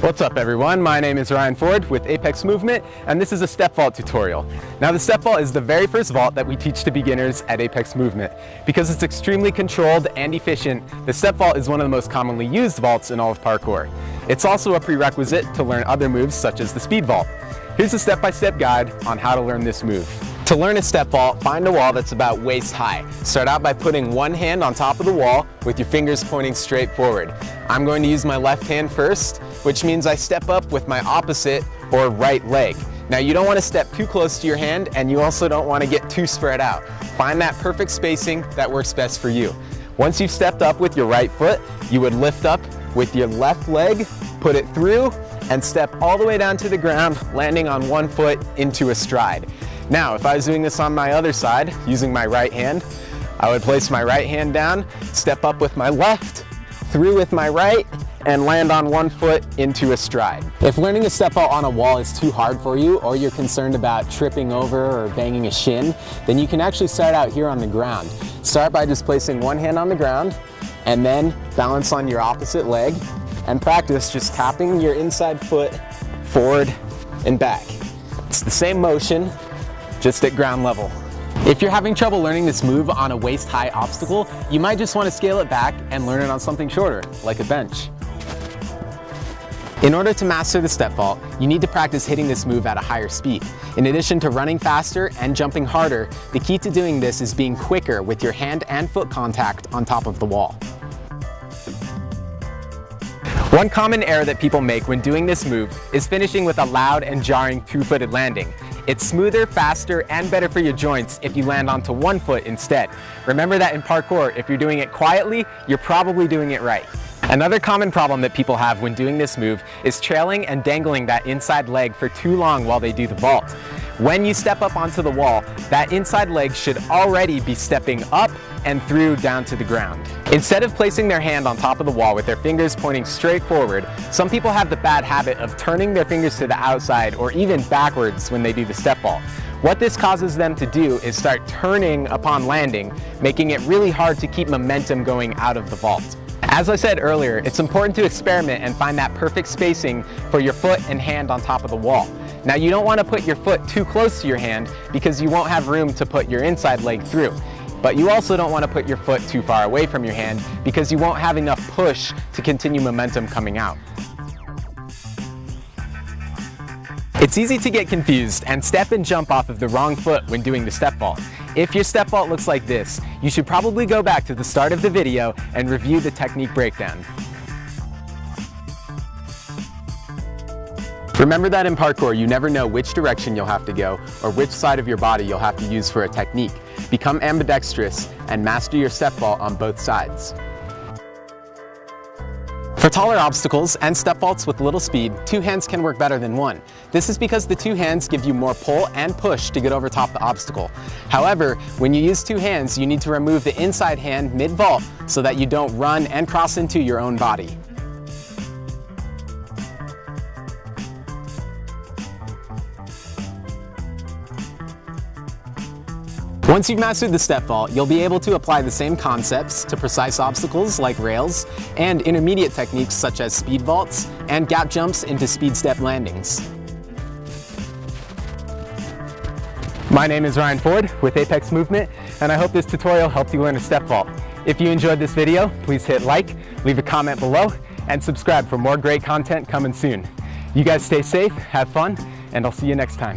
What's up everyone, my name is Ryan Ford with Apex Movement, and this is a step vault tutorial. Now the step vault is the very first vault that we teach to beginners at Apex Movement. Because it's extremely controlled and efficient, the step vault is one of the most commonly used vaults in all of parkour. It's also a prerequisite to learn other moves such as the speed vault. Here's a step-by-step guide on how to learn this move. To learn a step vault, find a wall that's about waist high. Start out by putting one hand on top of the wall with your fingers pointing straight forward. I'm going to use my left hand first, which means I step up with my opposite or right leg. Now you don't want to step too close to your hand, and you also don't want to get too spread out. Find that perfect spacing that works best for you. Once you've stepped up with your right foot, you would lift up with your left leg, put it through, and step all the way down to the ground, landing on one foot into a stride. Now, if I was doing this on my other side, using my right hand, I would place my right hand down, step up with my left, through with my right, and land on one foot into a stride. If learning a step vault on a wall is too hard for you, or you're concerned about tripping over or banging a shin, then you can actually start out here on the ground. Start by just placing one hand on the ground, and then balance on your opposite leg, and practice just tapping your inside foot forward and back. It's the same motion, just at ground level. If you're having trouble learning this move on a waist-high obstacle, you might just want to scale it back and learn it on something shorter, like a bench. In order to master the step vault, you need to practice hitting this move at a higher speed. In addition to running faster and jumping harder, the key to doing this is being quicker with your hand and foot contact on top of the wall. One common error that people make when doing this move is finishing with a loud and jarring two-footed landing. It's smoother, faster, and better for your joints if you land onto one foot instead. Remember that in parkour, if you're doing it quietly, you're probably doing it right. Another common problem that people have when doing this move is trailing and dangling that inside leg for too long while they do the vault. When you step up onto the wall, that inside leg should already be stepping up and through down to the ground. Instead of placing their hand on top of the wall with their fingers pointing straight forward, some people have the bad habit of turning their fingers to the outside or even backwards when they do the step vault. What this causes them to do is start turning upon landing, making it really hard to keep momentum going out of the vault. As I said earlier, it's important to experiment and find that perfect spacing for your foot and hand on top of the wall. Now you don't want to put your foot too close to your hand because you won't have room to put your inside leg through. But you also don't want to put your foot too far away from your hand because you won't have enough push to continue momentum coming out. It's easy to get confused and step and jump off of the wrong foot when doing the step vault. If your step vault looks like this, you should probably go back to the start of the video and review the technique breakdown. Remember that in parkour, you never know which direction you'll have to go or which side of your body you'll have to use for a technique. Become ambidextrous and master your step vault on both sides. For taller obstacles and step vaults with little speed, two hands can work better than one. This is because the two hands give you more pull and push to get over top the obstacle. However, when you use two hands, you need to remove the inside hand mid-vault so that you don't run and cross into your own body. Once you've mastered the step vault, you'll be able to apply the same concepts to precise obstacles like rails and intermediate techniques such as speed vaults and gap jumps into speed step landings. My name is Ryan Ford with Apex Movement, and I hope this tutorial helped you learn a step vault. If you enjoyed this video, please hit like, leave a comment below, and subscribe for more great content coming soon. You guys stay safe, have fun, and I'll see you next time.